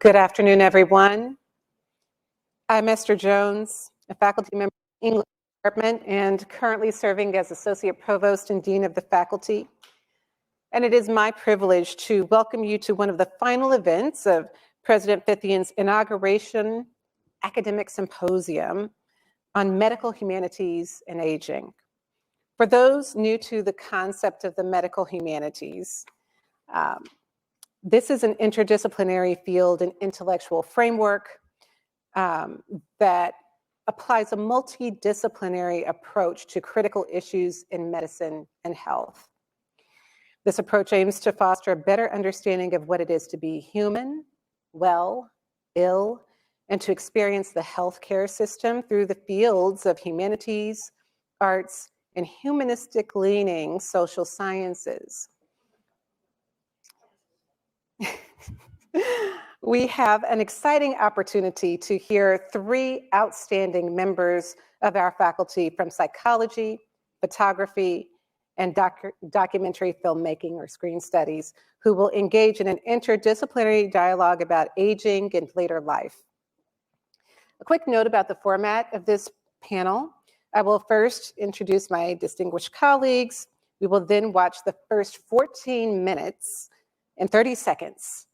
Good afternoon, everyone. I'm Esther Jones, a faculty member in the English department and currently serving as Associate Provost and Dean of the Faculty. And it is my privilege to welcome you to one of the final events of President Fithian's inauguration academic symposium on medical humanities and aging. For those new to the concept of the medical humanities, this is an interdisciplinary field and intellectual framework that applies a multidisciplinary approach to critical issues in medicine and health. This approach aims to foster a better understanding of what it is to be human, well, ill, and to experience the healthcare system through the fields of humanities, arts, and humanistic-leaning social sciences. We have an exciting opportunity to hear three outstanding members of our faculty from psychology, photography, and documentary filmmaking or screen studies who will engage in an interdisciplinary dialogue about aging and later life. A quick note about the format of this panel. I will first introduce my distinguished colleagues. We will then watch the first 14 minutes and 30 seconds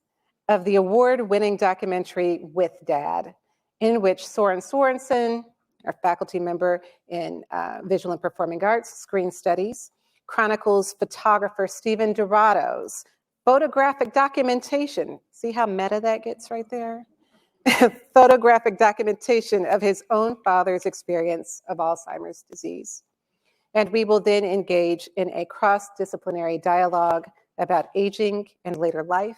of the award-winning documentary With Dad, in which Soren Sorensen, our faculty member in Visual and Performing Arts, Screen Studies, chronicles photographer Stephen DiRado's photographic documentation. See how meta that gets right there? Photographic documentation of his own father's experience of Alzheimer's disease. And we will then engage in a cross-disciplinary dialogue about aging and later life,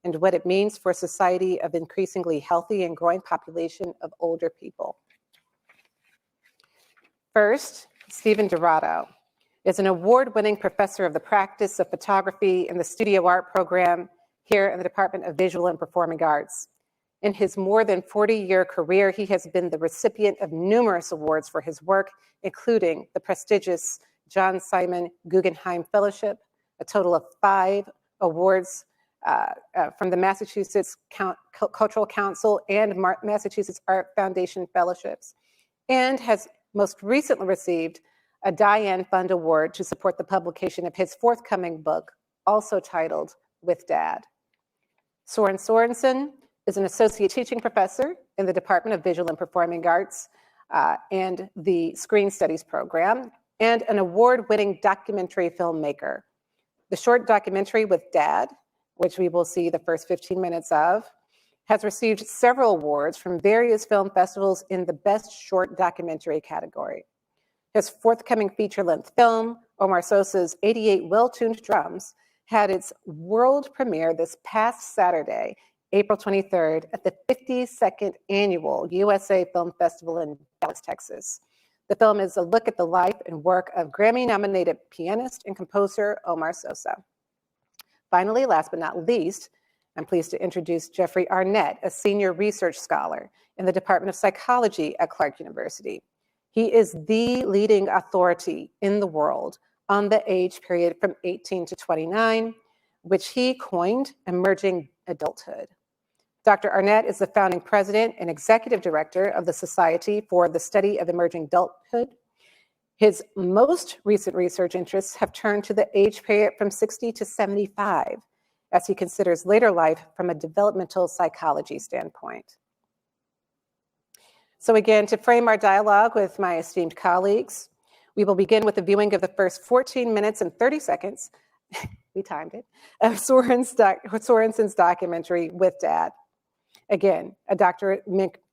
and what it means for a society of increasingly healthy and growing population of older people. First, Stephen DiRado is an award-winning professor of the practice of photography in the studio art program here in the Department of Visual and Performing Arts. In his more than 40-year career, he has been the recipient of numerous awards for his work, including the prestigious John Simon Guggenheim Fellowship, a total of 5 awards from the Massachusetts Cultural Council and Massachusetts Art Foundation Fellowships, and has most recently received a Diane Fund Award to support the publication of his forthcoming book, also titled With Dad. Soren Sorensen is an associate teaching professor in the Department of Visual and Performing Arts and the Screen Studies program, and an award-winning documentary filmmaker. The short documentary With Dad, which we will see the first 15 minutes of, has received several awards from various film festivals in the Best Short Documentary category. His forthcoming feature-length film, Omar Sosa's 88 Well-Tuned Drums, had its world premiere this past Saturday, April 23rd, at the 52nd Annual USA Film Festival in Dallas, Texas. The film is a look at the life and work of Grammy-nominated pianist and composer Omar Sosa. Finally, last but not least, I'm pleased to introduce Jeffrey Arnett, a senior research scholar in the Department of Psychology at Clark University. He is the leading authority in the world on the age period from 18 to 29, which he coined emerging adulthood. Dr. Arnett is the founding president and executive director of the Society for the Study of Emerging Adulthood. His most recent research interests have turned to the age period from 60 to 75, as he considers later life from a developmental psychology standpoint. So again, to frame our dialogue with my esteemed colleagues, we will begin with the viewing of the first 14 minutes and 30 seconds, we timed it, of Sorensen's documentary With Dad. Again, a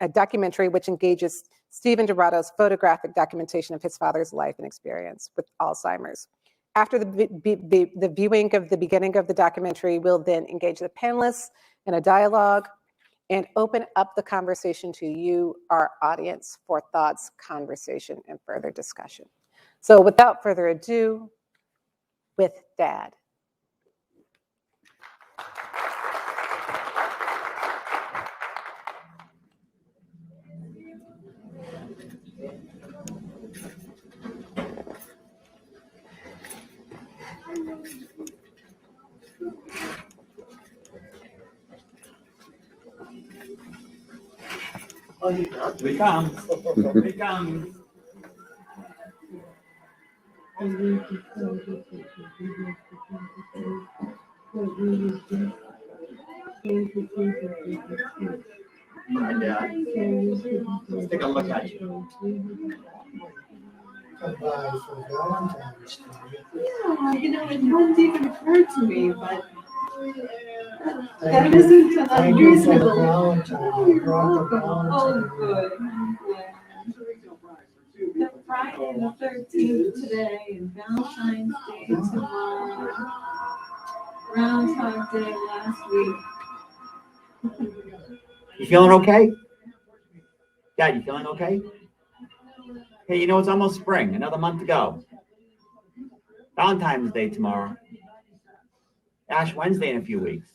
documentary which engages Stephen DiRado's photographic documentation of his father's life and experience with Alzheimer's. After the viewing of the beginning of the documentary, we'll then engage the panelists in a dialogue and open up the conversation to you, our audience, for thoughts, conversation, and further discussion. So without further ado, With Dad. Here he comes. Here he comes. Hi, Dad. Let's take a look at you. Goodbye for Valentine's Day. Yeah, it wouldn't even occur to me, but that isn't an Thank you for the unreasonable. Valentine. Oh, I you're brought the welcome. Oh, Valentine. good. The Friday the 13th today and Valentine's Day tomorrow. Groundhog Day last week. You feeling okay? Dad, you feeling okay? Hey, you know, it's almost spring. Another month to go. Valentine's Day tomorrow. Ash Wednesday in a few weeks.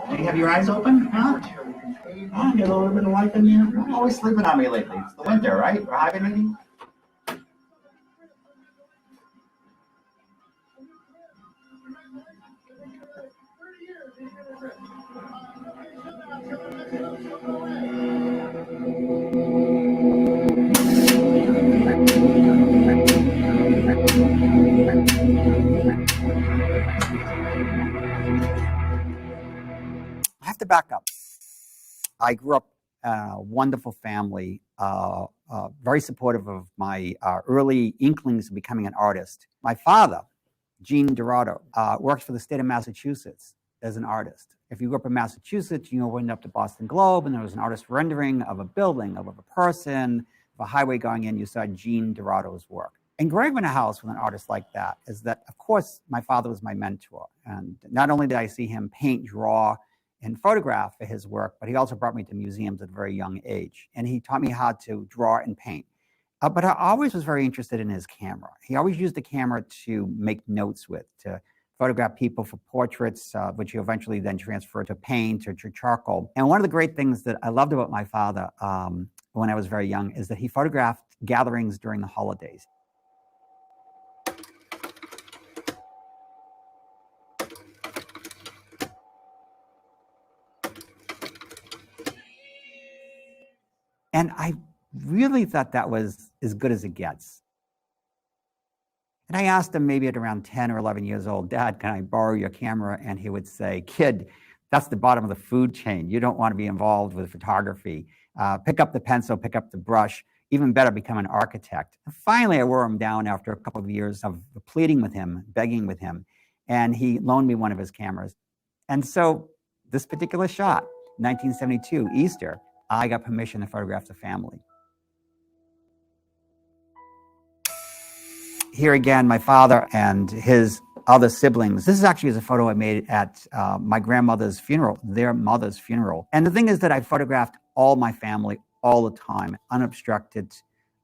Hey, have your eyes open? Huh? Oh, you got a little bit of life in you? You're always sleeping on me lately. It's the winter, right? We're hibernating. I have to back up. I grew up in a wonderful family, very supportive of my early inklings of becoming an artist. My father, Stephen DiRado, works for the state of Massachusetts as an artist. If you grew up in Massachusetts, you went up to Boston Globe and there was an artist rendering of a building, of a person, of a highway going in, you saw Stephen DiRado's work. And growing up in a house with an artist like that is that, of course, my father was my mentor. And not only did I see him paint, draw, and photograph for his work, but he also brought me to museums at a very young age. And he taught me how to draw and paint. But I always was very interested in his camera. He always used the camera to make notes with, to photograph people for portraits, which he eventually then transferred to paint or to charcoal. And one of the great things that I loved about my father when I was very young is that he photographed gatherings during the holidays. And I really thought that was as good as it gets. And I asked him maybe at around 10 or 11 years old, Dad, can I borrow your camera? And he would say, kid, that's the bottom of the food chain. You don't want to be involved with photography. Pick up the pencil, pick up the brush, even better, become an architect. And finally, I wore him down after a couple of years of pleading with him, begging with him, and he loaned me one of his cameras. And so this particular shot, 1972, Easter, I got permission to photograph the family. Here again, my father and his other siblings. This is actually a photo I made at my grandmother's funeral, their mother's funeral. And the thing is that I photographed all my family all the time, unobstructed,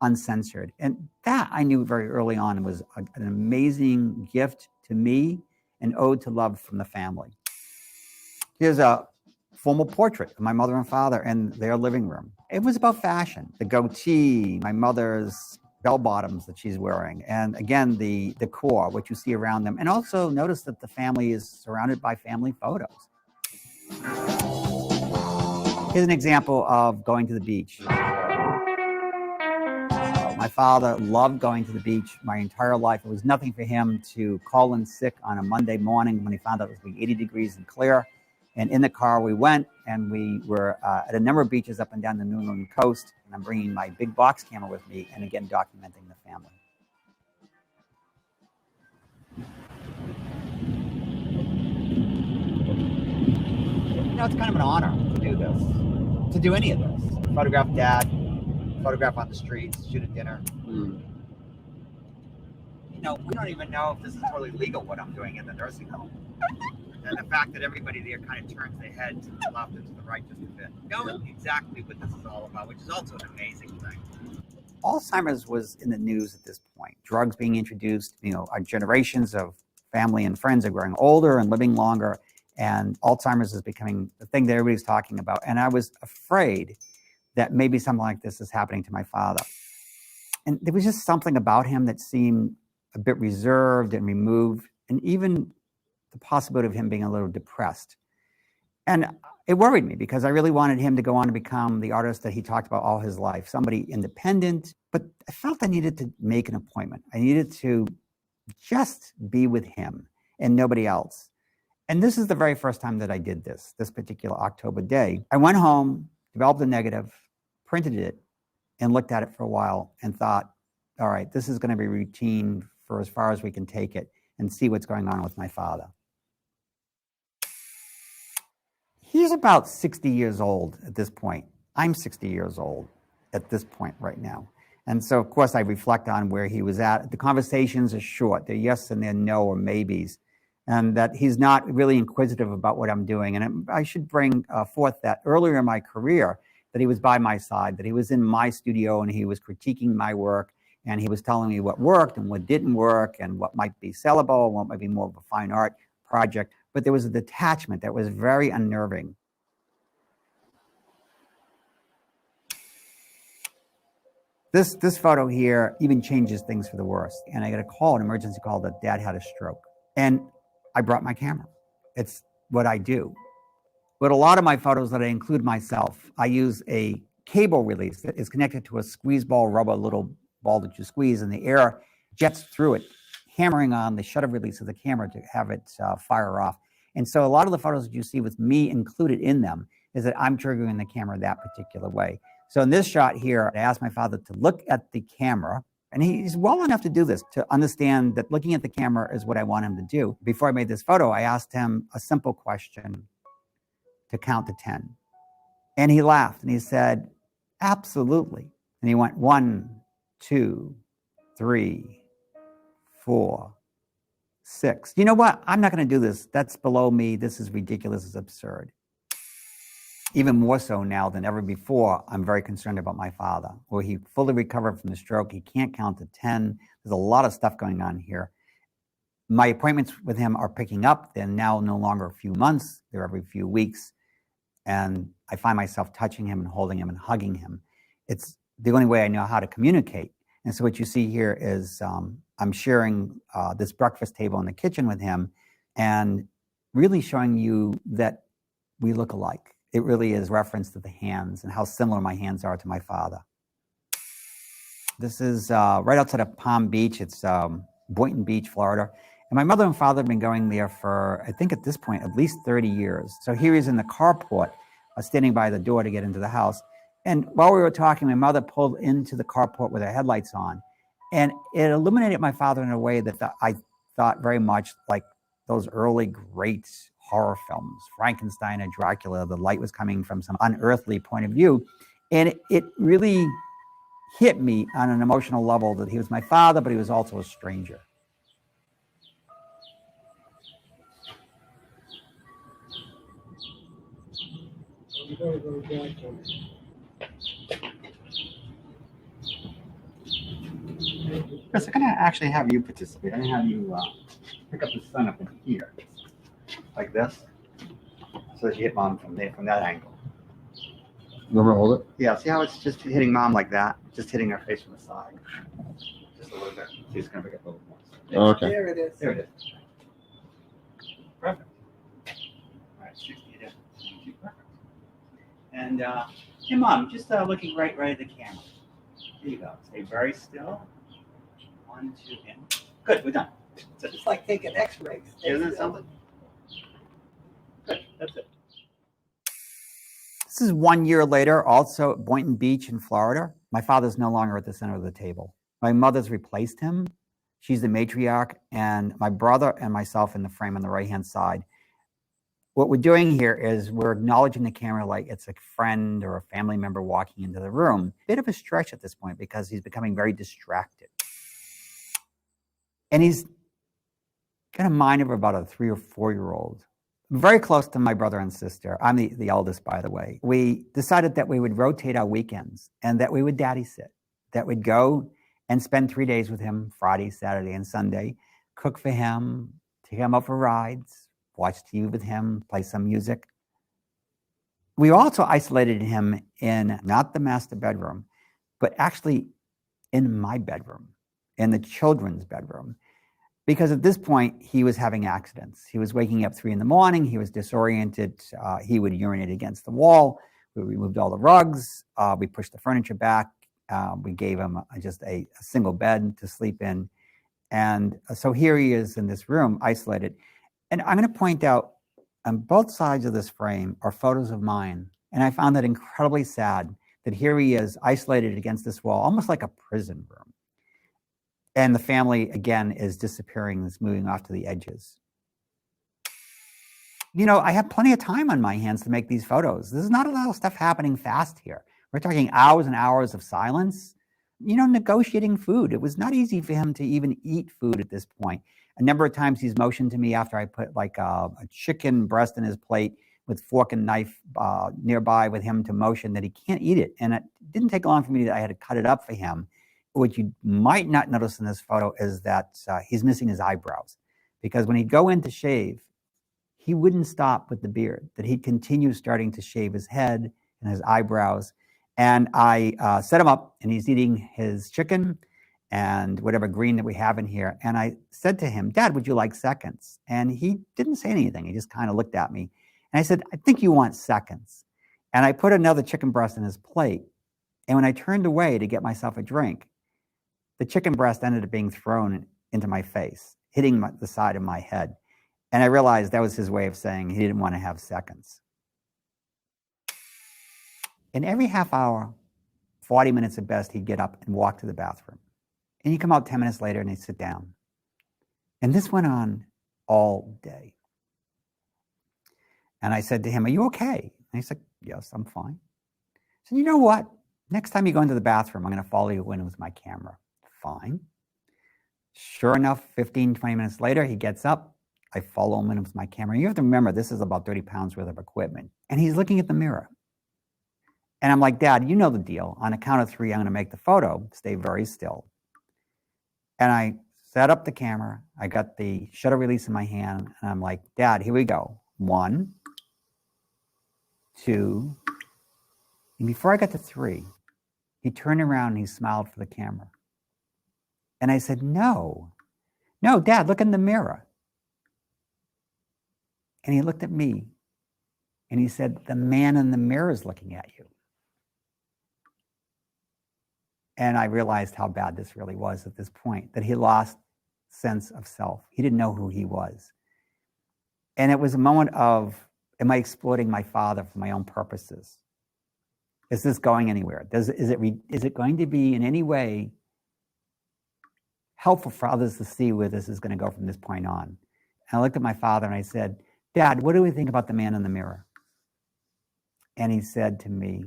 uncensored. And that I knew very early on was an amazing gift to me, an ode to love from the family. Here's a formal portrait of my mother and father in their living room. It was about fashion, the goatee, my mother's bell bottoms that she's wearing, and again, the decor, what you see around them. And also notice that the family is surrounded by family photos. Here's an example of going to the beach. My father loved going to the beach my entire life. It was nothing for him to call in sick on a Monday morning when he found out it was going to be 80 degrees and clear. And in the car we went, and we were at a number of beaches up and down the New England coast. And I'm bringing my big box camera with me, and again, documenting the family. You know, it's kind of an honor to do this, to do any of this. Photograph Dad, photograph on the streets, shoot at dinner. You know, we don't even know if this is totally legal, what I'm doing in the nursing home. And the fact that everybody there kind of turns their head to the left and to the right just a bit. Knowing exactly what this is all about, which is also an amazing thing. Alzheimer's was in the news at this point. Drugs being introduced, you know, our generations of family and friends are growing older and living longer, and Alzheimer's is becoming the thing that everybody's talking about. And I was afraid that maybe something like this is happening to my father. And there was just something about him that seemed a bit reserved and removed, and even the possibility of him being a little depressed. And it worried me because I really wanted him to go on to become the artist that he talked about all his life, somebody independent. But I felt I needed to make an appointment. I needed to just be with him and nobody else. And this is the very first time that I did this particular October day. I went home, developed a negative, printed it, and looked at it for a while and thought, all right, this is going to be routine for as far as we can take it and see what's going on with my father. He's about 60 years old at this point. I'm 60 years old at this point right now. And so, of course, I reflect on where he was at. The conversations are short. They're yes and they're no or maybes. And that he's not really inquisitive about what I'm doing. And I should bring forth that earlier in my career, that he was by my side, that he was in my studio and he was critiquing my work. And he was telling me what worked and what didn't work and what might be sellable and what might be more of a fine art project. But there was a detachment that was very unnerving. This photo here even changes things for the worse. And I got a call, an emergency call, that Dad had a stroke. And I brought my camera. It's what I do. But a lot of my photos that I include myself, I use a cable release that is connected to a squeeze ball rubber, little ball that you squeeze, and the air jets through it, hammering on the shutter release of the camera to have it fire off. And so a lot of the photos that you see with me included in them is that I'm triggering the camera that particular way. So in this shot here, I asked my father to look at the camera, and he's well enough to do this, to understand that looking at the camera is what I want him to do. Before I made this photo, I asked him a simple question to count to 10. And he laughed and he said, absolutely. And he went 1, 2, 3, 4, 6. You know what? I'm not going to do this. That's below me. This is ridiculous. It's absurd. Even more so now than ever before, I'm very concerned about my father. Well, he fully recovered from the stroke. He can't count to 10. There's a lot of stuff going on here. My appointments with him are picking up. They're now no longer a few months. They're every few weeks. And I find myself touching him and holding him and hugging him. It's the only way I know how to communicate. And so what you see here is I'm sharing this breakfast table in the kitchen with him and really showing you that we look alike. It really is reference to the hands and how similar my hands are to my father. This is right outside of Palm Beach. It's Boynton Beach, Florida. And my mother and father have been going there for, I think at this point, at least 30 years. So here he's in the carport, standing by the door to get into the house. And while we were talking, my mother pulled into the carport with her headlights on. And it illuminated my father in a way that I thought very much like those early great horror films, Frankenstein and Dracula. The light was coming from some unearthly point of view. And it really hit me on an emotional level that he was my father, but he was also a stranger. Chris, I'm going to actually have you participate. I'm going to have you pick up the sun up in here, like this, so that you hit Mom from that angle. You want me to hold it? Yeah, see how it's just hitting Mom like that? Just hitting her face from the side. Just a little bit. She's going to pick up a little more. Oh, okay. There it is. There it is. Perfect. All right, 60 it is. Perfect. And, hey, Mom, just looking right at the camera. There you go. Stay very still. 1, 2, in. Good, we're done. So It's like taking x-rays. isn't it something? Good, that's it. This is 1 year later, also at Boynton Beach in Florida. My father's no longer at the center of the table. My mother's replaced him. She's the matriarch, and my brother and myself in the frame on the right-hand side. What we're doing here is we're acknowledging the camera like it's a friend or a family member walking into the room. Bit of a stretch at this point because he's becoming very distracted. And he's got a mind of about a 3 or 4-year-old. Very close to my brother and sister. I'm the eldest, by the way. We decided that we would rotate our weekends and that we would daddy sit, that we'd go and spend 3 days with him, Friday, Saturday, and Sunday, cook for him, take him out for rides, watch TV with him, play some music. We also isolated him in not the master bedroom, but actually in my bedroom, in the children's bedroom. Because at this point, he was having accidents. He was waking up 3 in the morning. He was disoriented. He would urinate against the wall. We removed all the rugs. We pushed the furniture back. We gave him just a single bed to sleep in. And so here he is in this room, isolated. And I'm going to point out on both sides of this frame are photos of mine. And I found that incredibly sad that here he is isolated against this wall, almost like a prison room. And the family, again, is disappearing, is moving off to the edges. You know, I have plenty of time on my hands to make these photos. There's not a lot of stuff happening fast here. We're talking hours and hours of silence. You know, negotiating food. It was not easy for him to even eat food at this point. A number of times he's motioned to me after I put like a chicken breast in his plate with fork and knife nearby with him to motion that he can't eat it. And it didn't take long for me I had to cut it up for him. What you might not notice in this photo is that he's missing his eyebrows, because when he'd go in to shave, he wouldn't stop with the beard, that he'd continue starting to shave his head and his eyebrows. And I set him up, and he's eating his chicken and whatever green that we have in here. And I said to him, "Dad, would you like seconds?" And he didn't say anything. He just kind of looked at me. And I said, "I think you want seconds." And I put another chicken breast in his plate. And when I turned away to get myself a drink, the chicken breast ended up being thrown into my face, hitting the side of my head. And I realized that was his way of saying he didn't want to have seconds. And every half hour, 40 minutes at best, he'd get up and walk to the bathroom. And he'd come out 10 minutes later and he'd sit down. And this went on all day. And I said to him, "Are you okay?" And he said, "Yes, I'm fine." I said, "You know what? Next time you go into the bathroom, I'm going to follow you in with my camera." Fine. Sure enough, 15, 20 minutes later, he gets up. I follow him in with my camera. You have to remember, this is about 30 pounds worth of equipment. And he's looking at the mirror. And I'm like, "Dad, you know the deal. On a count of 3, I'm going to make the photo. Stay very still." And I set up the camera. I got the shutter release in my hand. And I'm like, "Dad, here we go. 1, 2. And before I got to 3, he turned around and he smiled for the camera. And I said, no, Dad, look in the mirror." And he looked at me and he said, "The man in the mirror is looking at you." And I realized how bad this really was at this point, that he lost sense of self. He didn't know who he was. And it was a moment of, am I exploiting my father for my own purposes? Is this going anywhere? Is it going to be in any way helpful for others to see where this is going to go from this point on? And I looked at my father and I said, "Dad, what do we think about the man in the mirror?" And he said to me,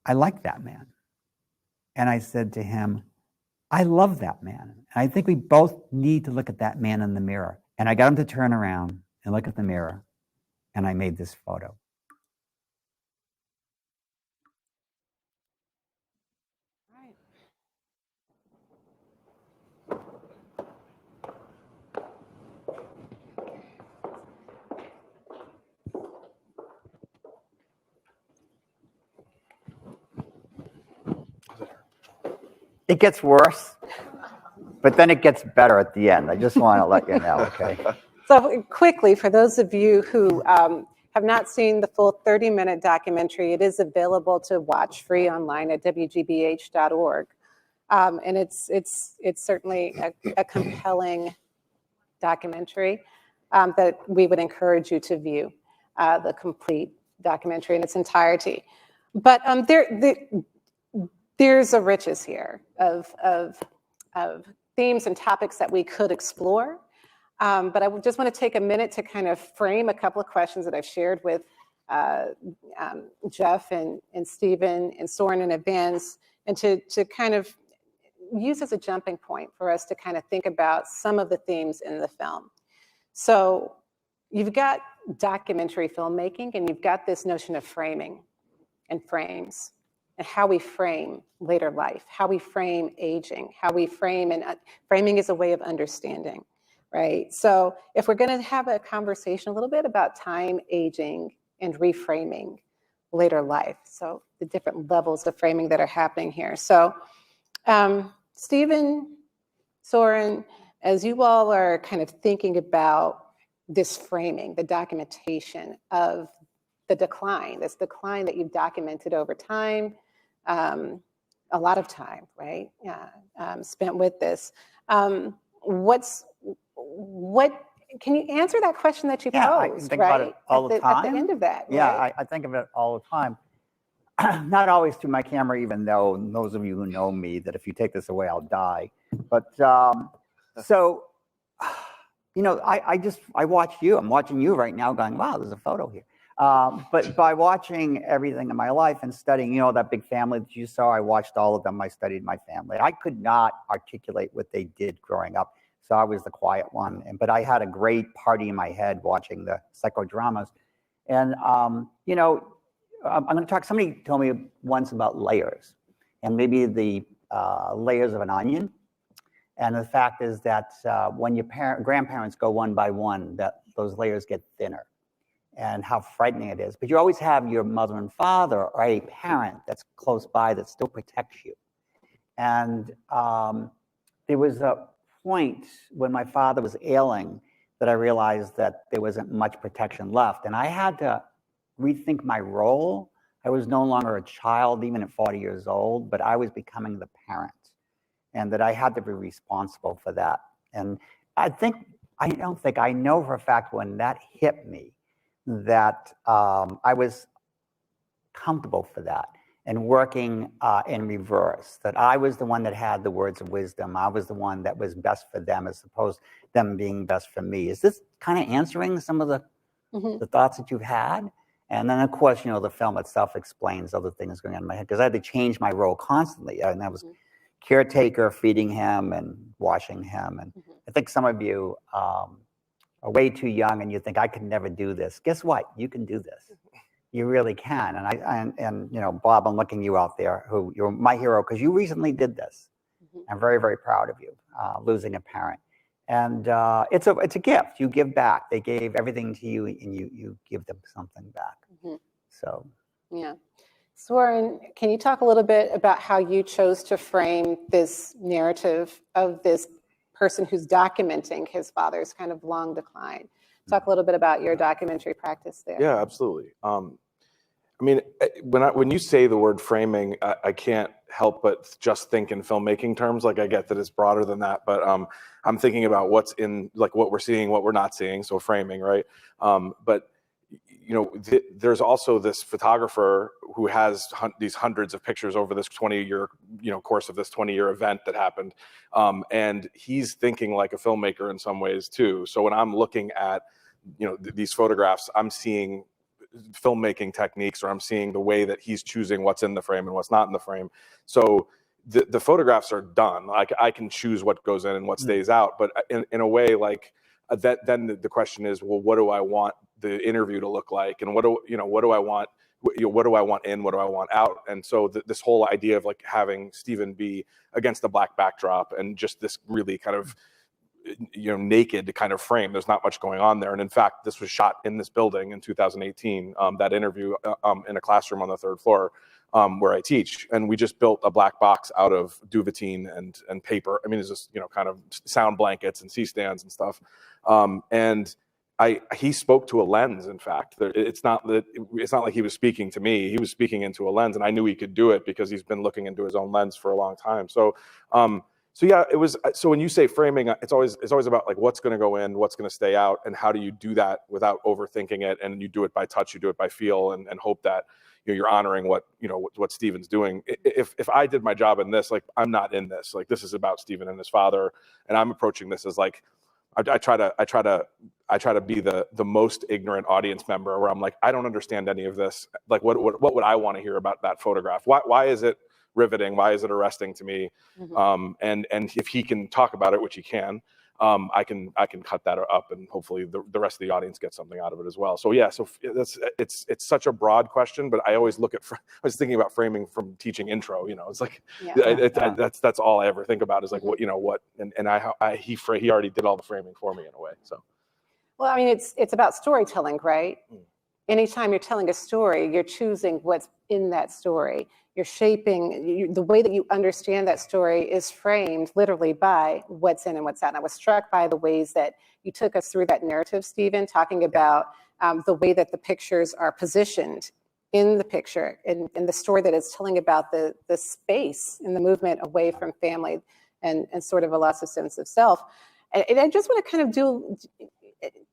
"I like that man." And I said to him, "I love that man. And I think we both need to look at that man in the mirror." And I got him to turn around and look at the mirror, and I made this photo. It gets worse, but then it gets better at the end. I just want to let you know, okay? So quickly, for those of you who have not seen the full 30-minute documentary, it is available to watch free online at wgbh.org. And it's certainly a compelling documentary that we would encourage you to view the complete documentary in its entirety. But there's a riches here of themes and topics that we could explore. But I just want to take a minute to kind of frame a couple of questions that I've shared with Jeff and Stephen and Soren in advance, and to kind of use as a jumping point for us to kind of think about some of the themes in the film. So you've got documentary filmmaking, and you've got this notion of framing and frames, and how we frame later life, how we frame aging, how we frame, and framing is a way of understanding, right? So if we're going to have a conversation a little bit about time, aging, and reframing, later life. So the different levels of framing that are happening here. So Stephen, Soren, as you all are kind of thinking about this framing, the documentation of the decline, this decline that you've documented over time, a lot of time, right? Spent with this. What can you answer that question that you I posed, think right? about it all the time. At the end of that, Yeah, right? I think of it all the time. Not always through my camera, even though those of you who know me, that if you take this away, I'll die. But so, you know, I watch you. I'm watching you right now going, wow, there's a photo here. But by watching everything in my life and studying, you know, that big family that you saw, I watched all of them. I studied my family. I could not articulate what they did growing up. So I was the quiet one. But I had a great party in my head watching the psychodramas. And, you know, I'm going to talk, somebody told me once about layers, and maybe the layers of an onion. And the fact is that when your grandparents go one by one, that those layers get thinner, and how frightening it is. But you always have your mother and father or a parent that's close by that still protects you. And there was a point when my father was ailing that I realized that there wasn't much protection left. And I had to rethink my role. I was no longer a child, even at 40 years old, but I was becoming the parent, and that I had to be responsible for that. And I know for a fact when that hit me, that I was comfortable for that and working in reverse, that I was the one that had the words of wisdom. I was the one that was best for them as opposed to them being best for me. Is this kind of answering some of the thoughts that you've had? And then, of course, you know, the film itself explains other things going on in my head, because I had to change my role constantly. And I was caretaker, feeding him and washing him. And I think some of you are way too young and you think, I could never do this. Guess what? You can do this. You really can. And you know, Bob, I'm looking you out there, who you're my hero, because you recently did this. I'm very, very proud of you, losing a parent. And it's a gift. You give back. They gave everything to you, and you give them something back. So yeah. Soren, can you talk a little bit about how you chose to frame this narrative of this person who's documenting his father's kind of long decline? Talk a little bit about your documentary practice there. Yeah, absolutely. I mean, when you say the word framing, I can't help but just think in filmmaking terms. Like, I get that it's broader than that, but I'm thinking about what's in, like, what we're seeing, what we're not seeing. So framing, right? But you know, there's also this photographer who has these hundreds of pictures over this 20-year, you know, course of this 20-year event that happened, and he's thinking like a filmmaker in some ways too. So when I'm looking at, you know, these photographs, I'm seeing filmmaking techniques, or I'm seeing the way that he's choosing what's in the frame and what's not in the frame. So the photographs are done. Like, I can choose what goes in and what stays out. But in a way, like that, then the question is, well, what do I want the interview to look like, and what do I want? What do I want in? What do I want out? And so this whole idea of like having Stephen be against the black backdrop and just this really kind of, you know, naked kind of frame. There's not much going on there. And in fact, this was shot in this building in 2018, that interview in a classroom on the 3rd floor where I teach. And we just built a black box out of duvetine and paper. I mean, it's just, you know, kind of sound blankets and C-stands and stuff. And he spoke to a lens. In fact, it's not like he was speaking to me. He was speaking into a lens, and I knew he could do it because he's been looking into his own lens for a long time. So yeah, it was. So when you say framing, it's always about like what's going to go in, what's going to stay out, and how do you do that without overthinking it. And you do it by touch, you do it by feel, and hope that, you know, you're honoring what Stephen's doing. If I did my job in this, like, I'm not in this. Like, this is about Stephen and his father, and I'm approaching this as like, I try to be the most ignorant audience member, where I'm like, I don't understand any of this. Like, what would I want to hear about that photograph? Why is it riveting? Why is it arresting to me? And if he can talk about it, which he can, I can cut that up, and hopefully the rest of the audience gets something out of it as well. So yeah, so it's such a broad question, but I always I was thinking about framing from teaching intro. You know, it's like that's all I ever think about is like what, you know, what, and he already did all the framing for me in a way. So. Well, I mean, it's about storytelling, right? anytime you're telling a story, you're choosing what's in that story. You're shaping, the way that you understand that story is framed literally by what's in and what's out. And I was struck by the ways that you took us through that narrative, Stephen, talking about the way that the pictures are positioned in the picture, in the story that it's telling about the space and the movement away from family and sort of a loss of sense of self. And I just want to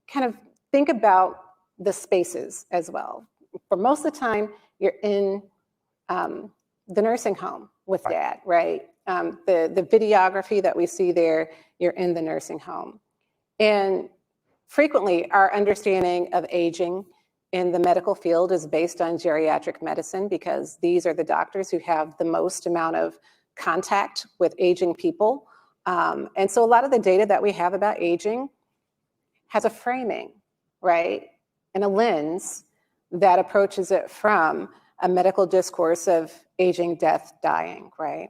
kind of think about the spaces as well. For most of the time, you're in the nursing home with Dad, right? The videography that we see there, you're in the nursing home. And frequently, our understanding of aging in the medical field is based on geriatric medicine, because these are the doctors who have the most amount of contact with aging people. And so a lot of the data that we have about aging has a framing, right? And a lens that approaches it from a medical discourse of aging, death, dying, right?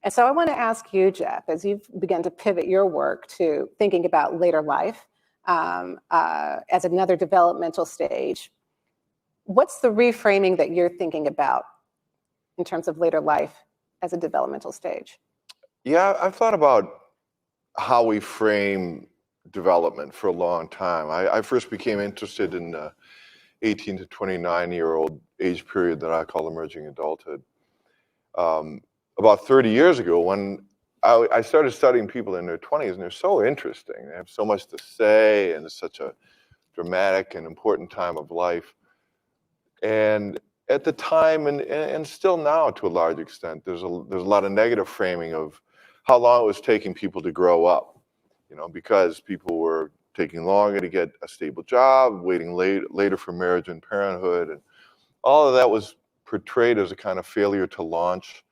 And so I want to ask you, Jeff, as you've begun to pivot your work to thinking about later life as another developmental stage, what's the reframing that you're thinking about in terms of later life as a developmental stage? Yeah, I've thought about how we frame development for a long time. I first became interested in the 18 to 29-year-old age period that I call emerging adulthood. About 30 years ago, when I started studying people in their 20s, and they're so interesting. They have so much to say, and it's such a dramatic and important time of life. And at the time, and still now to a large extent, there's a lot of negative framing of how long it was taking people to grow up, because people were taking longer to get a stable job, waiting later for marriage and parenthood, and all of that was portrayed as a kind of failure to launch,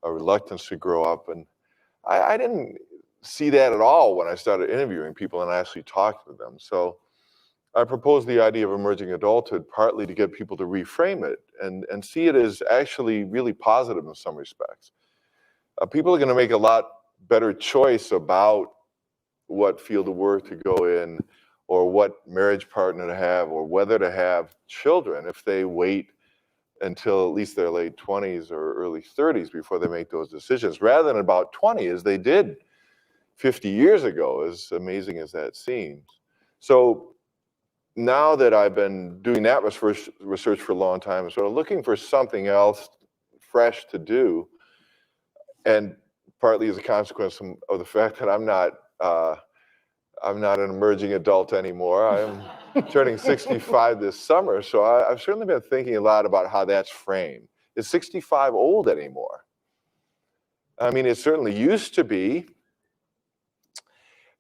a reluctance to grow up. And I didn't see that at all when I started interviewing people and actually talked with them. So I proposed the idea of emerging adulthood partly to get people to reframe it and see it as actually really positive in some respects. People are going to make a lot better choice about what field of work to go in, or what marriage partner to have, or whether to have children if they wait until at least their late 20s or early 30s before they make those decisions, rather than about 20 as they did 50 years ago, as amazing as that seems. So now that I've been doing that research for a long time, sort of looking for something else fresh to do, and partly as a consequence of the fact that I'm not an emerging adult anymore. I'm turning 65 this summer, so I've certainly been thinking a lot about how that's framed. Is 65 old anymore? I mean, it certainly used to be,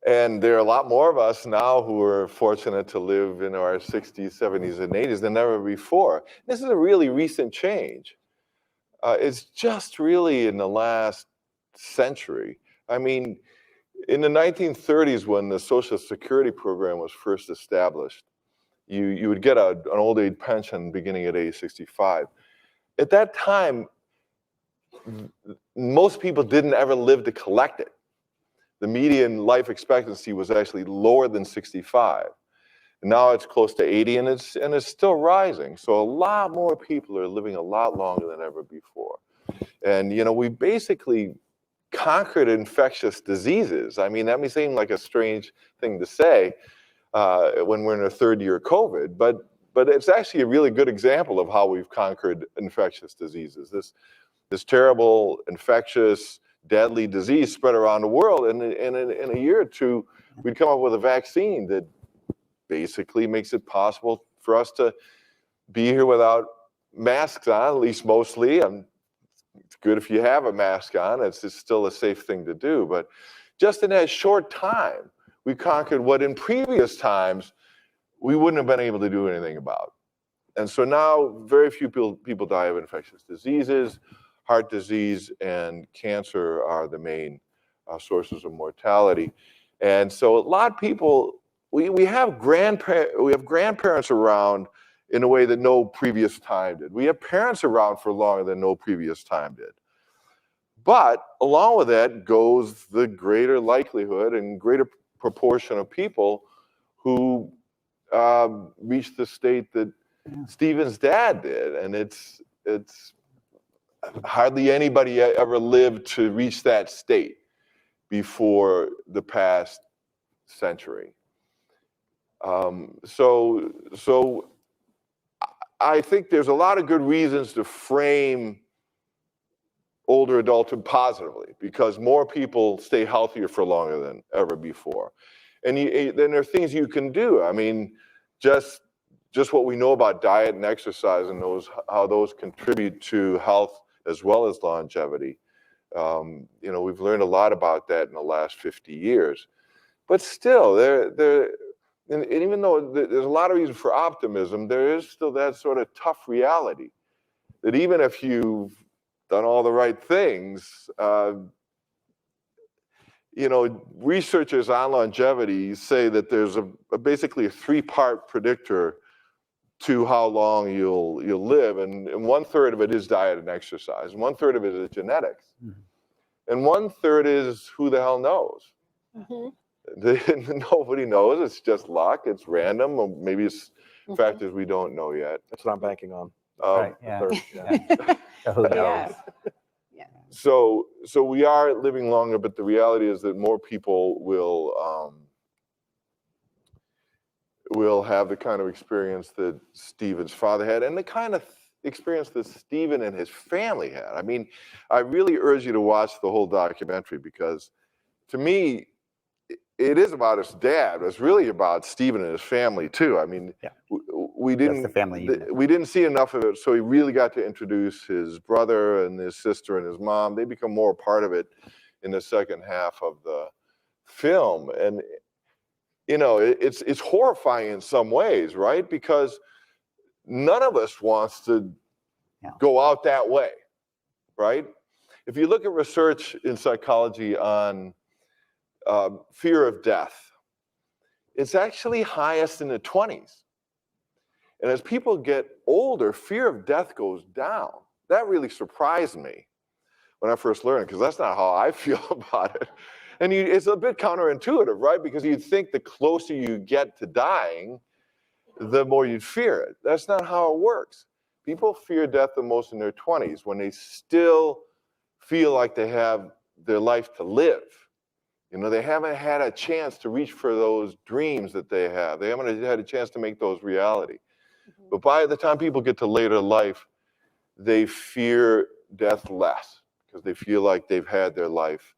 and there are a lot more of us now who are fortunate to live in our 60s, 70s, and 80s than ever before. This is a really recent change. It's just really in the last century. I mean, in the 1930s, when the Social Security program was first established, you would get an old age pension beginning at age 65. At that time, most people didn't ever live to collect it. The median life expectancy was actually lower than 65. Now it's close to 80, and it's still rising. So a lot more people are living a lot longer than ever before. And we basically conquered infectious diseases. I mean, that may seem like a strange thing to say when we're in our third year of COVID, but it's actually a really good example of how we've conquered infectious diseases. This terrible, infectious, deadly disease spread around the world, and in a year or two, we'd come up with a vaccine that basically makes it possible for us to be here without masks on, at least mostly. It's good if you have a mask on. It's still a safe thing to do. But just in that short time, we conquered what in previous times we wouldn't have been able to do anything about. And so now very few people die of infectious diseases. Heart disease and cancer are the main sources of mortality. And so a lot of people, we have grandparents around in a way that no previous time did. We have parents around for longer than no previous time did. But along with that goes the greater likelihood and greater proportion of people who reach the state that Stephen's dad did, and it's hardly anybody ever lived to reach that state before the past century. So I think there's a lot of good reasons to frame older adulthood positively, because more people stay healthier for longer than ever before. And then there are things you can do. I mean, just what we know about diet and exercise and how those contribute to health as well as longevity. We've learned a lot about that in the last 50 years. But still, and even though there's a lot of reason for optimism, there is still that sort of tough reality that even if you've done all the right things, researchers on longevity say that there's basically a 3-part predictor to how long you'll live, and 1/3 of it is diet and exercise, and 1/3 of it is genetics, and 1/3 is who the hell knows. Nobody knows. It's just luck. It's random, or maybe it's factors we don't know yet. That's what I'm banking on. Right, yeah. So who knows? Yeah. So we are living longer, but the reality is that more people will have the kind of experience that Stephen's father had, and the kind of experience that Stephen and his family had. I mean, I really urge you to watch the whole documentary, because to me, it is about his dad, but it's really about Stephen and his family too. I mean, we didn't we didn't see enough of it, so he really got to introduce his brother and his sister and his mom. They become more a part of it in the second half of the film, and it's horrifying in some ways, right? Because none of us wants to go out that way, right? If you look at research in psychology on fear of death, it's actually highest in the 20s. And as people get older, fear of death goes down. That really surprised me when I first learned it, because that's not how I feel about it. And it's a bit counterintuitive, right? Because you'd think the closer you get to dying, the more you'd fear it. That's not how it works. People fear death the most in their 20s, when they still feel like they have their life to live. They haven't had a chance to reach for those dreams that they have. They haven't had a chance to make those reality. But by the time people get to later life, they fear death less, because they feel like they've had their life,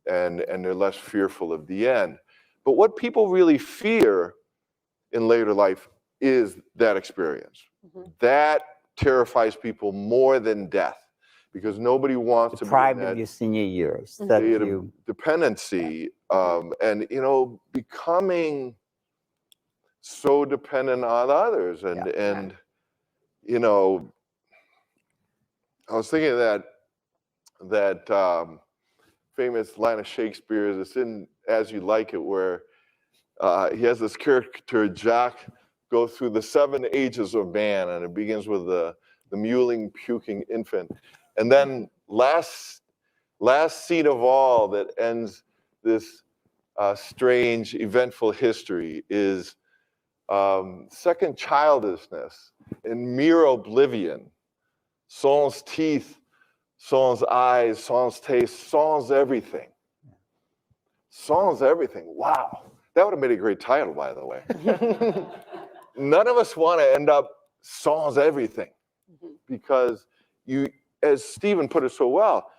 and they're less fearful of the end. But what people really fear in later life is that experience. That terrifies people more than death, because nobody wants to be deprived of your senior years. That dependency, and becoming so dependent on others, and I was thinking of that famous line of Shakespeare's. It's in As You Like It, where he has this character, Jack, go through the 7 ages of man, and it begins with the mewling, puking infant. And then last scene of all that ends this strange, eventful history is second childishness and mere oblivion. Sans teeth, sans eyes, sans taste, sans everything. Sans everything. Wow. That would have made a great title, by the way. None of us want to end up sans everything, because as Stephen put it so well,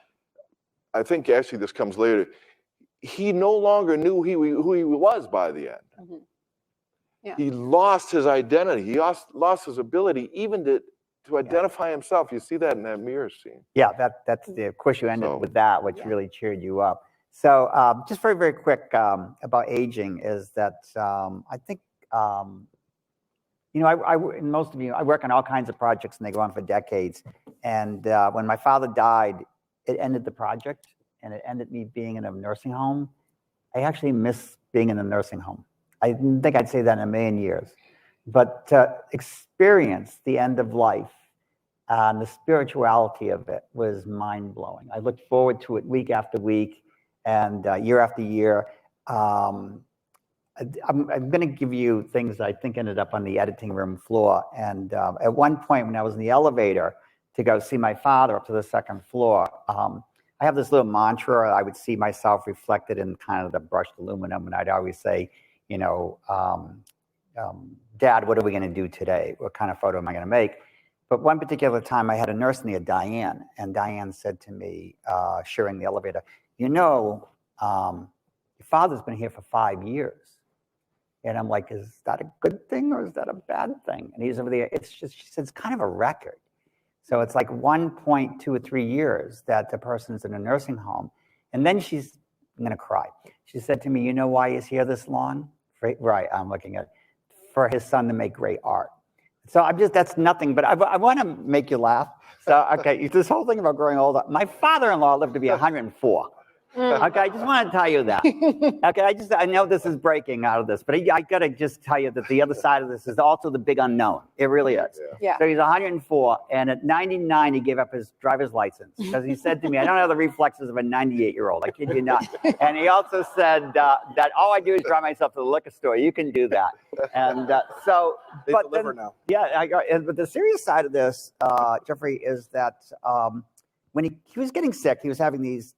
I think actually this comes later, he no longer knew who he was by the end. He lost his identity. He lost his ability even to identify himself. You see that in that mirror scene. Yeah, that's of course you ended with that, which really cheered you up. So just very, very quick about aging is that I think, and most of you, I work on all kinds of projects and they go on for decades. And when my father died, it ended the project, and it ended me being in a nursing home. I actually miss being in a nursing home. I didn't think I'd say that in a million years. But to experience the end of life and the spirituality of it was mind-blowing. I looked forward to it week after week and year after year. I'm going to give you things I think ended up on the editing room floor. And at one point when I was in the elevator to go see my father up to the second floor, I have this little mantra. I would see myself reflected in kind of the brushed aluminum, and I'd always say, you know, Dad, what are we going to do today? What kind of photo am I going to make? But one particular time I had a nurse near Diane, and Diane said to me, sharing the elevator, you know, your father's been here for 5 years. And I'm like, is that a good thing or is that a bad thing? And he's over there. It's just, she said, it's kind of a record. So it's like 1.2 or 3 years that the person's in a nursing home. And then I'm going to cry. She said to me, you know why he's here this long? Right, I'm looking at it. For his son to make great art. So that's nothing, but I want to make you laugh. So, okay, this whole thing about growing older. My father-in-law lived to be 104. Okay, I just want to tell you that. Okay, I know this is breaking out of this, but I got to just tell you that the other side of this is also the big unknown. It really is. Yeah. So he's 104, and at 99, he gave up his driver's license because he said to me, I don't have the reflexes of a 98-year-old. I kid you not. And he also said that all I do is drive myself to the liquor store. You can do that. And so, They but deliver then, now. yeah, but the serious side of this, Jeffrey, is that when he was getting sick, he was having these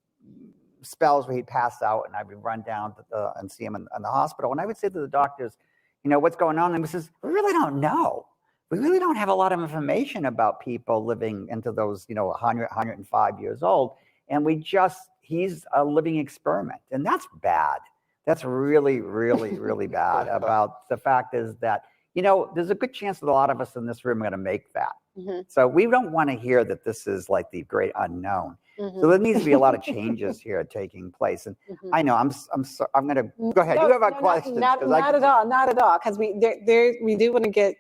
spells where he'd pass out, and I would run down and see him in the hospital. And I would say to the doctors, you know, what's going on? And he says, we really don't know. We really don't have a lot of information about people living into those, 100, 105 years old. And he's a living experiment. And that's bad. That's really, really, really bad. About the fact is that, there's a good chance that a lot of us in this room are going to make that. Mm-hmm. So we don't want to hear that this is like the great unknown. Mm-hmm. So there needs to be a lot of changes here taking place. And I know I'm going to go ahead. You have a question? Not at all. Because we do want to get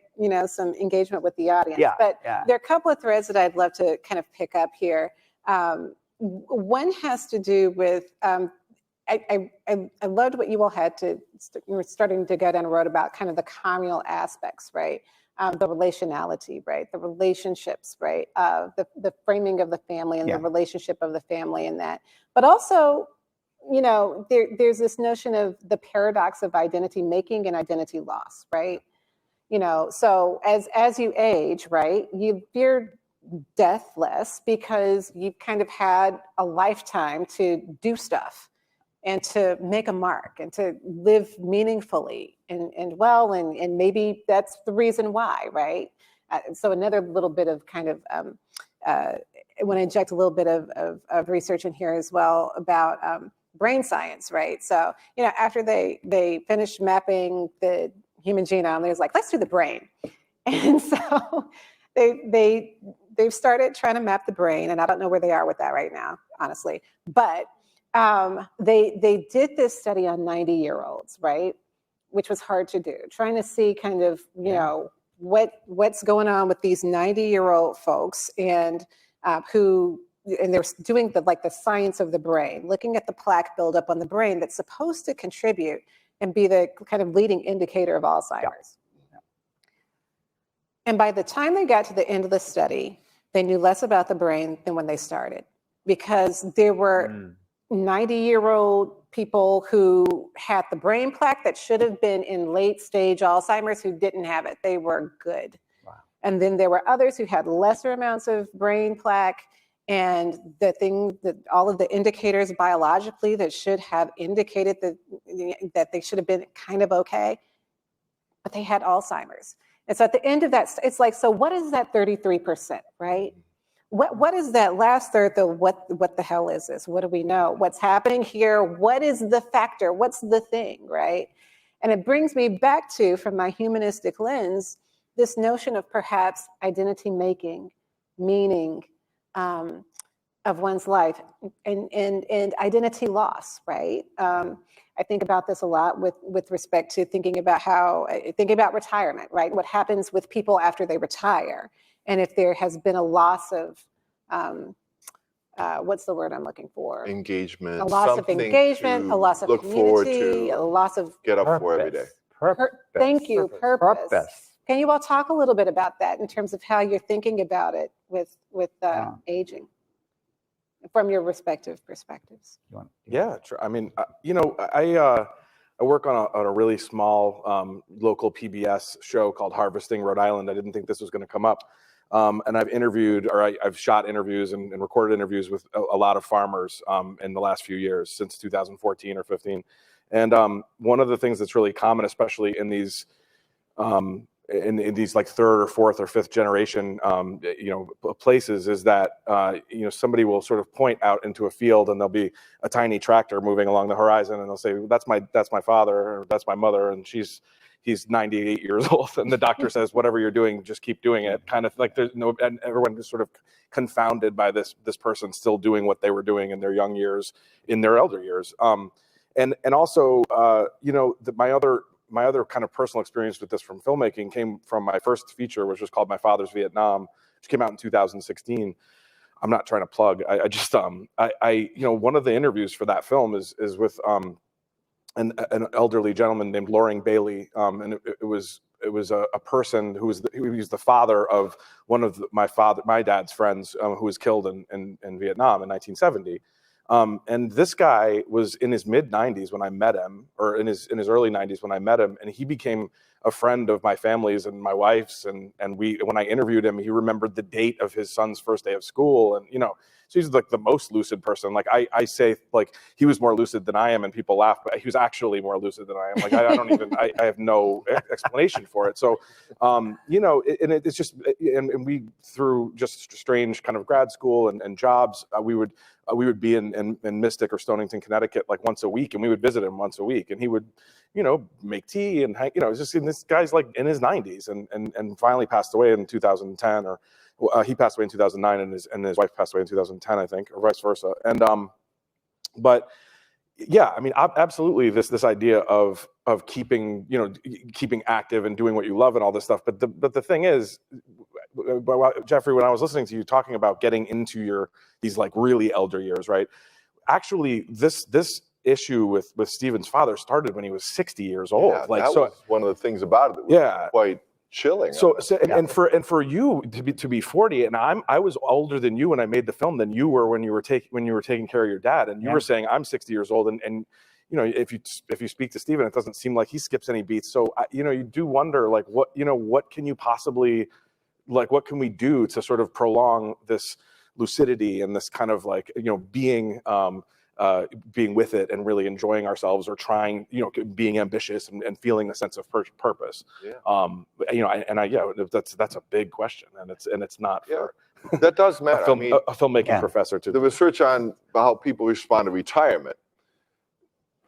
some engagement with the audience. Yeah, but there are a couple of threads that I'd love to kind of pick up here. One has to do with I loved what you all had you were starting to go down a road about kind of the communal aspects, right? The relationality, right? The relationships, right? The framing of the family and the relationship of the family and that. But also, there's this notion of the paradox of identity making and identity loss, right? So as you age, right, you fear death less because you've kind of had a lifetime to do stuff and to make a mark and to live meaningfully and well, and maybe that's the reason why, right? So another little bit of kind of, I want to inject a little bit of research in here as well about brain science, right? So, after they finished mapping the human genome, they was like, let's do the brain. And so they've started trying to map the brain, and I don't know where they are with that right now, honestly, but they did this study on 90-year-olds, right? Which was hard to do, trying to see kind of, what's going on with these 90-year-old folks and they're doing the science of the brain, looking at the plaque buildup on the brain that's supposed to contribute and be the kind of leading indicator of Alzheimer's. Yeah. And by the time they got to the end of the study, they knew less about the brain than when they started, because there were 90-year-old people who had the brain plaque that should have been in late stage Alzheimer's who didn't have it. They were good. Wow. And then there were others who had lesser amounts of brain plaque, and all of the indicators biologically that should have indicated that they should have been kind of okay, but they had Alzheimer's. And so at the end of that, it's like, so what is that 33%, right? What is that last third, though? What the hell is this? What do we know? What's happening here? What is the factor? What's the thing, right? And it brings me back to, from my humanistic lens, this notion of perhaps identity making, meaning of one's life, and identity loss, right? I think about this a lot with respect to thinking about retirement, right? What happens with people after they retire? And if there has been a loss of, what's the word I'm looking for? Engagement. A loss of engagement, a loss of look forward community, to, a loss of get up for every day. Thank you, purpose. Can you all talk a little bit about that in terms of how you're thinking about it with aging from your respective perspectives? Yeah, I mean, I work on a really small local PBS show called Harvesting Rhode Island. I didn't think this was going to come up. And I've interviewed, or I've shot interviews and recorded interviews with a lot of farmers in the last few years, since 2014 or 15. And one of the things that's really common, especially in these in these like third or fourth or fifth generation places, is that somebody will sort of point out into a field and there'll be a tiny tractor moving along the horizon, and they'll say, that's my father, or that's my mother, and he's 98 years old, and the doctor says, whatever you're doing, just keep doing it. Kind of like there's no, and everyone is sort of confounded by this person still doing what they were doing in their young years, in their elder years. And also, my other kind of personal experience with this from filmmaking came from my first feature, which was called My Father's Vietnam, which came out in 2016. I'm not trying to plug. I just one of the interviews for that film is with an elderly gentleman named Loring Bailey, and it was a person who was the father of one of my dad's friends who was killed in Vietnam in 1970. And this guy was in his mid 90s when I met him, or in his early 90s when I met him, and he became a friend of my family's and my wife's, and when I interviewed him, he remembered the date of his son's first day of school, and so he's like the most lucid person. Like I say, like he was more lucid than I am, and people laugh, but he was actually more lucid than I am. Like I don't even, I have no explanation for it. So, it's just, and we, through just strange kind of grad school and jobs, we would be in Mystic or Stonington, Connecticut, like once a week, and we would visit him once a week, and he would, make tea and hang, it's just, this guy's like in his 90s and finally passed away in 2010, or he passed away in 2009, and his wife passed away in 2010, I think, or vice versa. And but yeah, I mean, absolutely, this idea of keeping active and doing what you love and all this stuff. But the thing is, Jeffrey, when I was listening to you talking about getting into these like really elder years, right? Actually, this issue with Stephen's father started when he was 60 years old. Yeah, that was one of the things about it that was quite chilling. And for you to be 40, and I was older than you when I made the film than you were when you were taking care of your dad, and you were saying I'm 60 years old, and if you speak to Stephen, it doesn't seem like he skips any beats. So you do wonder, like, what can you possibly, like, what can we do to sort of prolong this lucidity and this kind of like being with it and really enjoying ourselves, or trying, being ambitious and feeling a sense of purpose. That's a big question, and it's not for that does matter. a filmmaking professor to. The research on how people respond to retirement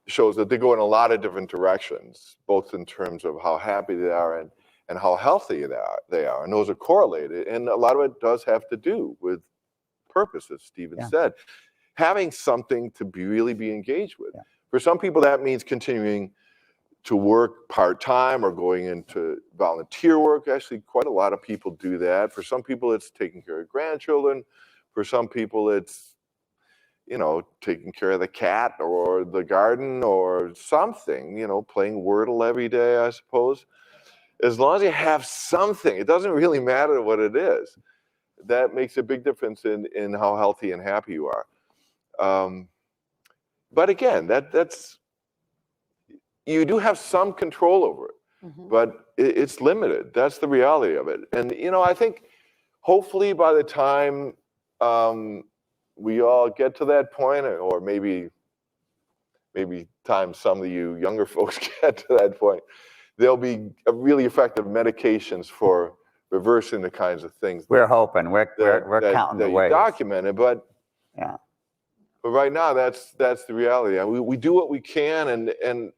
shows that they go in a lot of different directions, both in terms of how happy they are and how healthy they are, and those are correlated. And a lot of it does have to do with purpose, as Stephen said. Having something to really be engaged with. For some people, that means continuing to work part-time or going into volunteer work. Actually, quite a lot of people do that. For some people, it's taking care of grandchildren. For some people, it's, taking care of the cat or the garden or something, playing Wordle every day, I suppose. As long as you have something, it doesn't really matter what it is. That makes a big difference in how healthy and happy you are. But again, that's you do have some control over it, but it's limited. That's the reality of it. And I think hopefully by the time we all get to that point, or maybe time some of you younger folks get to that point, there'll be really effective medications for reversing the kinds of things We're hoping. We're counting the ways. Documented, but right now, that's the reality. We do what we can, and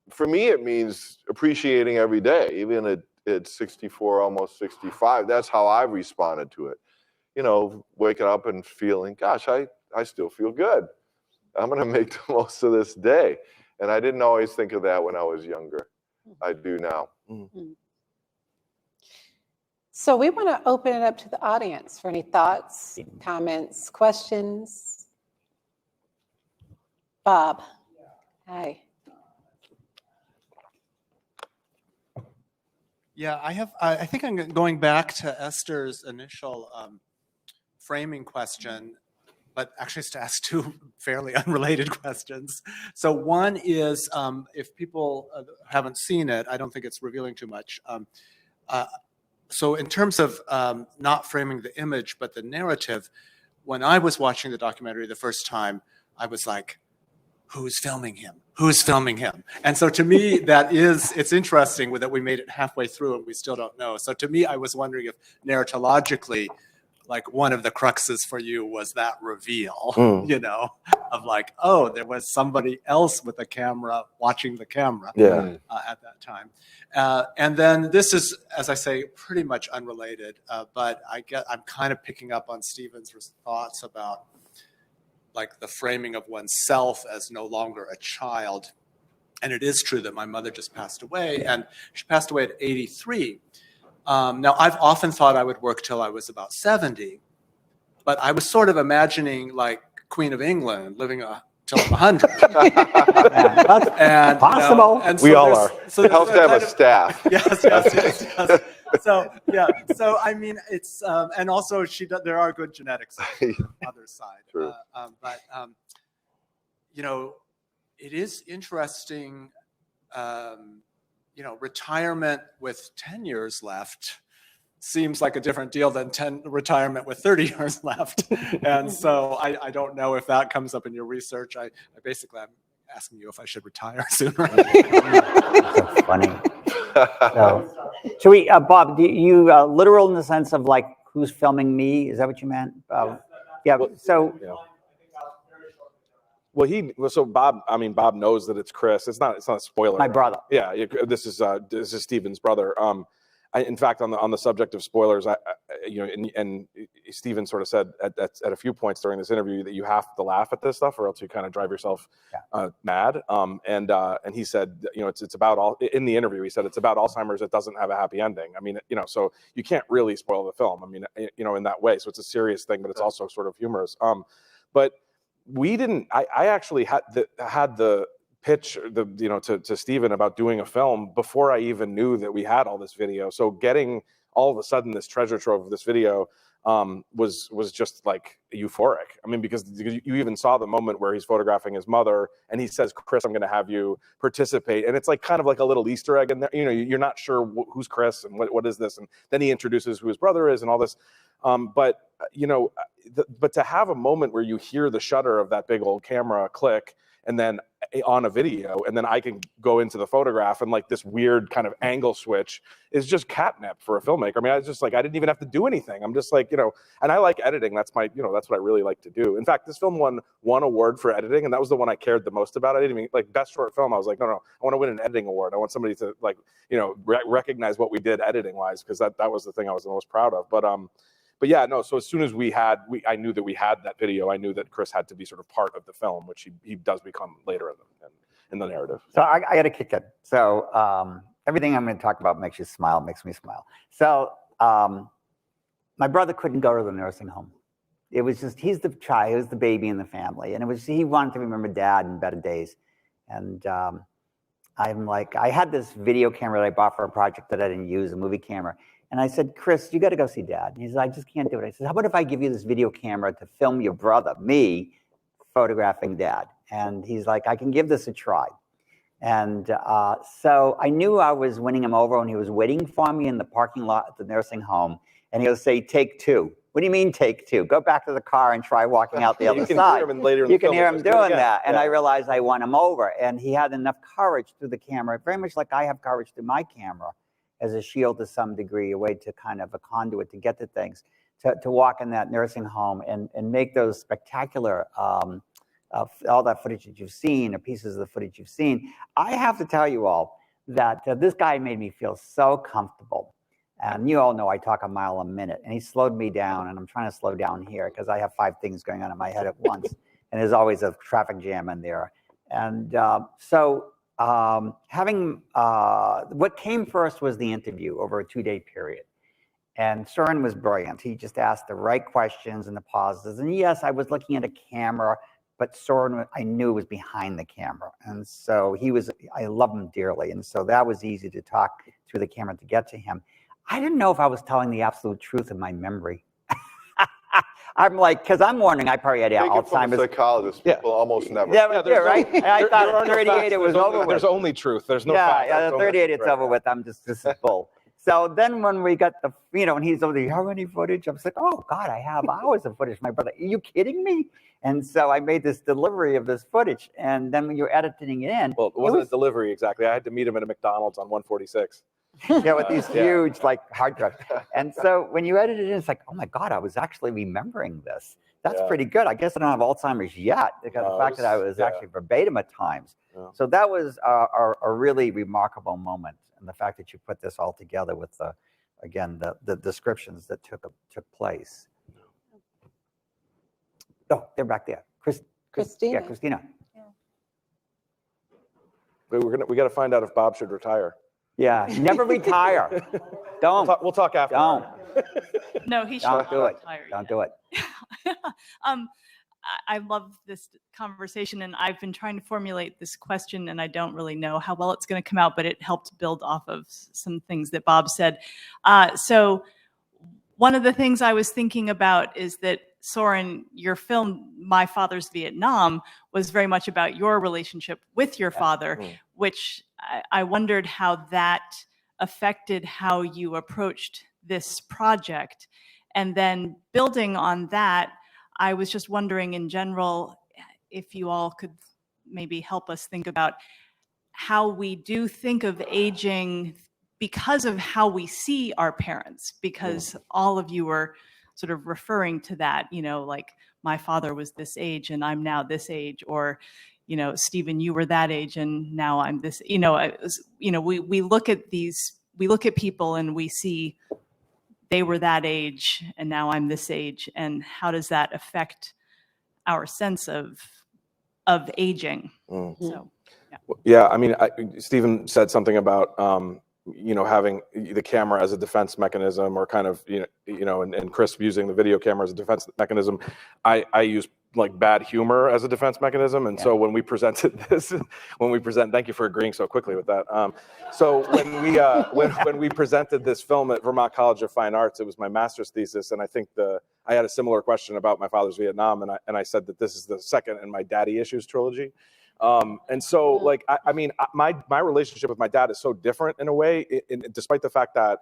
for me, it means appreciating every day, even at 64, almost 65. That's how I've responded to it. Waking up and feeling, gosh, I still feel good. I'm going to make the most of this day. And I didn't always think of that when I was younger. I do now. So we want to open it up to the audience for any thoughts, comments, questions. Bob. Hi. Yeah, I think I'm going back to Esther's initial framing question. but actually it's to ask two fairly unrelated questions. So one is, if people haven't seen it, I don't think it's revealing too much. So in terms of not framing the image, but the narrative, when I was watching the documentary the first time, I was like, who's filming him? Who's filming him? And so to me, it's interesting that we made it halfway through and we still don't know. So to me, I was wondering if narratologically, like one of the cruxes for you was that reveal, you know, of like, oh, there was somebody else with a camera watching the camera at that time. And then this is, as I say, pretty much unrelated, but I'm kind of picking up on Stephen's thoughts about like the framing of oneself as no longer a child. And it is true that my mother just passed away, and she passed away at 83. Now, I've often thought I would work till I was about 70, but I was sort of imagining like Queen of England living till I'm 100. That's possible. And we all are. So It helps to have a staff. Yes. So yeah. So I mean, it's and also there are good genetics on the other side. True. But you know, it is interesting. You know, retirement with 10 years left seems like a different deal than retirement with 30 years left. And so I don't know if that comes up in your research. I'm asking you if I should retire sooner. That's funny. So, should we, Bob, do you literal in the sense of like who's filming me? Is that what you meant? Yeah. So. Yeah. Well, Bob knows that it's Chris. It's not a spoiler. My brother. Yeah, this is Stephen's brother. In fact, on the subject of spoilers, and Stephen sort of said at a few points during this interview that you have to laugh at this stuff, or else you kind of drive yourself mad. And he said, it's about in the interview. He said it's about Alzheimer's. It doesn't have a happy ending. I mean, so you can't really spoil the film. I mean, in that way. So it's a serious thing, but it's also sort of humorous. But we didn't. I actually had the pitch to Stephen about doing a film before I even knew that we had all this video. So getting all of a sudden this treasure trove of this video was just like euphoric. I mean, because you even saw the moment where he's photographing his mother and he says, Chris, I'm going to have you participate. And it's like kind of like a little Easter egg in there. You're not sure who's Chris and what is this. And then he introduces who his brother is and all this. But to have a moment where you hear the shutter of that big old camera click and then on a video, and then I can go into the photograph and like this weird kind of angle switch is just catnip for a filmmaker. I mean, I was just like, I didn't even have to do anything. I'm just like, and I like editing. That's that's what I really like to do. In fact, this film won one award for editing, and that was the one I cared the most about. I didn't even like best short film. I was like, no, I want to win an editing award. I want somebody to like, recognize what we did editing wise, because that was the thing I was the most proud of. But yeah, no. So as soon as I knew that we had that video. I knew that Chris had to be sort of part of the film, which he does become later in the narrative. So I got to kick it. So everything I'm going to talk about makes you smile, makes me smile. So my brother couldn't go to the nursing home. It was just he's the child, he was the baby in the family, and he wanted to remember Dad in better days. And I'm like, I had this video camera that I bought for a project that I didn't use, a movie camera. And I said, Chris, you got to go see Dad. And he said, I just can't do it. I said, how about if I give you this video camera to film your brother, me, photographing Dad? And he's like, I can give this a try. And so I knew I was winning him over, and he was waiting for me in the parking lot at the nursing home. And he'll say, take two. What do you mean take two? Go back to the car and try walking out the other side. You can hear him doing that. And I realized I won him over. And he had enough courage through the camera, very much like I have courage through my camera, as a shield to some degree, a way to kind of a conduit to get to things, to walk in that nursing home and make those spectacular, all that footage that you've seen, or pieces of the footage you've seen. I have to tell you all that this guy made me feel so comfortable. And you all know I talk a mile a minute, and he slowed me down, and I'm trying to slow down here because I have 5 things going on in my head at once, and there's always a traffic jam in there. And what came first was the interview over a 2-day period. And Soren was brilliant. He just asked the right questions and the pauses. And yes, I was looking at a camera, but Soren, I knew, was behind the camera. And so I love him dearly. And so that was easy to talk through the camera to get to him. I didn't know if I was telling the absolute truth in my memory. I'm like, because I'm wondering, I probably had Take it from a Alzheimer's. psychologist. Yeah. People almost never. Yeah, right? And I thought there are at no 38 facts. it was There's over with. There's only truth. There's no Yeah, facts. yeah, There's at only- 38 it's right, over yeah. with. This is bull. So then when we got the, and he's over there, you have any footage? I was like, oh God, I have hours of footage. My brother, are you kidding me? And so I made this delivery of this footage. And then when you're editing it in. Well, it wasn't a delivery exactly. I had to meet him at a McDonald's on 146. Yeah, with these Yeah. huge like hard drives. And so when you edit it in, it's like, oh my God, I was actually remembering this. That's Yeah. pretty good. I guess I don't have Alzheimer's yet because No, the fact that I was yeah. actually verbatim at times. Yeah. So that was a really remarkable moment. And the fact that you put this all together with the descriptions that took place. Oh, they're back there. Christina. Yeah, Christina. We got to find out if Bob should retire. Yeah, never retire. Don't. We'll talk after. Don't. No, he should Don't not do it. retire Don't yet. do it. I love this conversation, and I've been trying to formulate this question, and I don't really know how well it's going to come out, but it helped build off of some things that Bob said. So one of the things I was thinking about is that, Soren, your film, My Father's Vietnam, was very much about your relationship with your father, which I wondered how that affected how you approached this project. And then building on that, I was just wondering in general if you all could maybe help us think about how we do think of aging because of how we see our parents, because all of you were sort of referring to that, like my father was this age and I'm now this age, or, Stephen, you were that age and now I'm this, we look at people and we see they were that age and now I'm this age, and how does that affect our sense of aging? So, Yeah, I mean, Stephen said something about having the camera as a defense mechanism, or kind of and Chris using the video camera as a defense mechanism. I use like bad humor as a defense mechanism, and so when we presented this, thank you for agreeing so quickly with that. So when we presented this film at Vermont College of Fine Arts, it was my master's thesis, and I think I had a similar question about My Father's Vietnam, and I said that this is the second in my Daddy Issues trilogy. And so, like, I mean, my relationship with my dad is so different in a way, despite the fact that,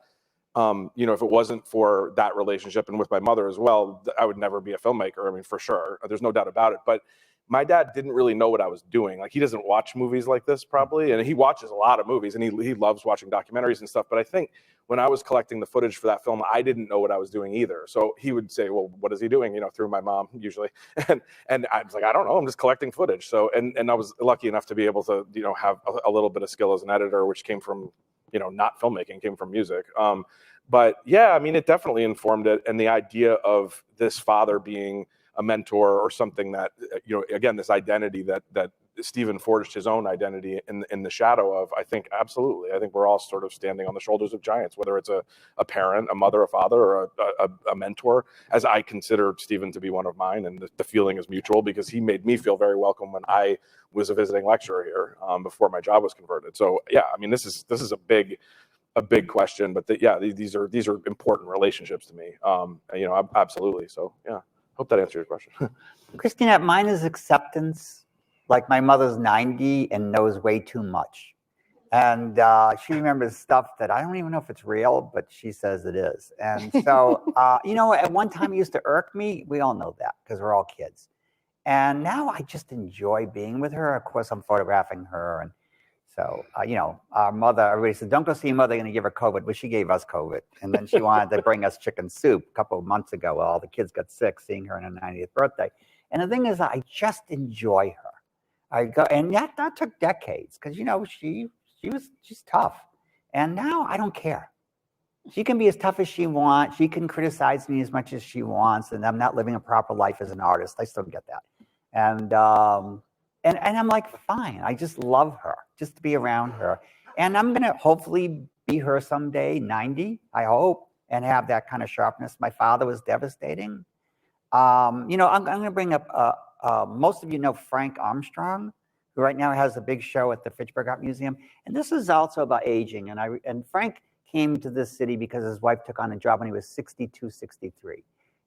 if it wasn't for that relationship, and with my mother as well, I would never be a filmmaker. I mean, for sure, there's no doubt about it. But my dad didn't really know what I was doing. Like, he doesn't watch movies like this probably, and he watches a lot of movies, and he loves watching documentaries and stuff. But I think when I was collecting the footage for that film, I didn't know what I was doing either. So he would say, well, what is he doing? Through my mom usually. And I was like, I don't know, I'm just collecting footage. So, and I was lucky enough to be able to, have a little bit of skill as an editor, which came from, not filmmaking, came from music. But yeah, I mean, it definitely informed it. And the idea of this father being a mentor or something that, again, this identity that Stephen forged his own identity in the shadow of, I think absolutely. I think we're all sort of standing on the shoulders of giants, whether it's a parent, a mother, a father, or a mentor, as I consider Stephen to be one of mine. And the feeling is mutual, because he made me feel very welcome when I was a visiting lecturer here before my job was converted. So yeah, I mean, this is a big question, but these are important relationships to me. Absolutely. So yeah, hope that answered your question. Christina, mine is acceptance. Like, my mother's 90 and knows way too much. And she remembers stuff that I don't even know if it's real, but she says it is. And so, at one time it used to irk me. We all know that because we're all kids. And now I just enjoy being with her. Of course, I'm photographing her. And so, our mother, everybody said, don't go see your mother, they're going to give her COVID. But she gave us COVID. And then she wanted to bring us chicken soup a couple of months ago. Well, all the kids got sick seeing her on her 90th birthday. And the thing is, I just enjoy her. And that took decades, because she's tough, and now I don't care. She can be as tough as she wants. She can criticize me as much as she wants, and I'm not living a proper life as an artist. I still get that, and I'm like, fine. I just love her, just to be around her, and I'm gonna hopefully be her someday, 90, I hope, and have that kind of sharpness. My father was devastating. I'm gonna bring up. Most of you know Frank Armstrong, who right now has a big show at the Fitchburg Art Museum. And this is also about aging. And Frank came to this city because his wife took on a job when he was 62, 63.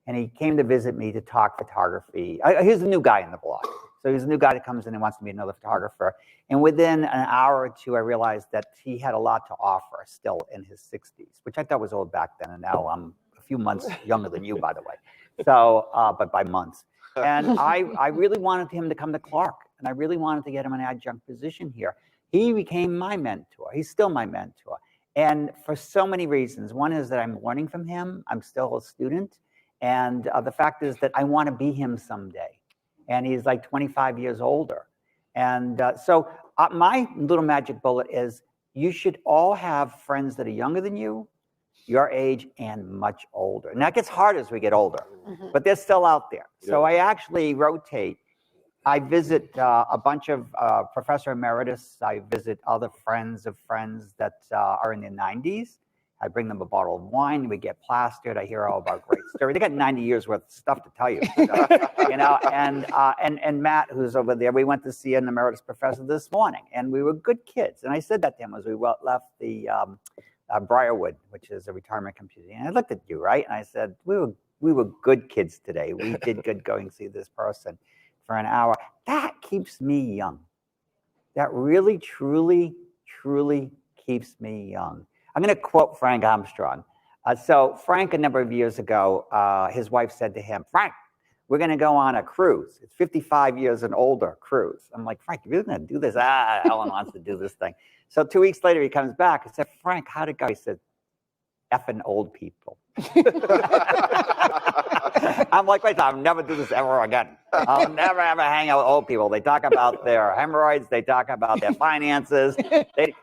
and he came to visit me to talk photography. He's a new guy in the block. So he's a new guy that comes in and wants to meet another photographer. And within an hour or two, I realized that he had a lot to offer still in his 60s, which I thought was old back then. And now I'm a few months younger than you, by the way. So, but by months. And I really wanted him to come to Clark. And I really wanted to get him an adjunct position here. He became my mentor. He's still my mentor. And for so many reasons. One is that I'm learning from him. I'm still a student. And the fact is that I want to be him someday. And he's like 25 years older. And so my little magic bullet is you should all have friends that are younger than you, your age, and much older. And that gets hard as we get older, but they're still out there. So I actually rotate. I visit a bunch of Professor Emeritus. I visit other friends of friends that are in their 90s. I bring them a bottle of wine. We get plastered. I hear all about great stories. They got 90 years worth of stuff to tell you. You know, and Matt, who's over there, we went to see an emeritus professor this morning, and we were good kids. And I said that to him as we left the Briarwood, which is a retirement community. And I looked at you, right? And I said, we were good kids today. We did good going to see this person for an hour. That keeps me young. That really, truly, truly keeps me young. I'm going to quote Frank Armstrong. So Frank, a number of years ago, his wife said to him, Frank, we're going to go on a cruise. It's 55 years and older cruise. I'm like, Frank, you're going to do this? Ellen wants to do this thing. So 2 weeks later, he comes back. I said, Frank, how'd it go? He said, effing old people. I'm like, wait, I'll never do this ever again. I'll never, ever hang out with old people. They talk about their hemorrhoids. They talk about their finances.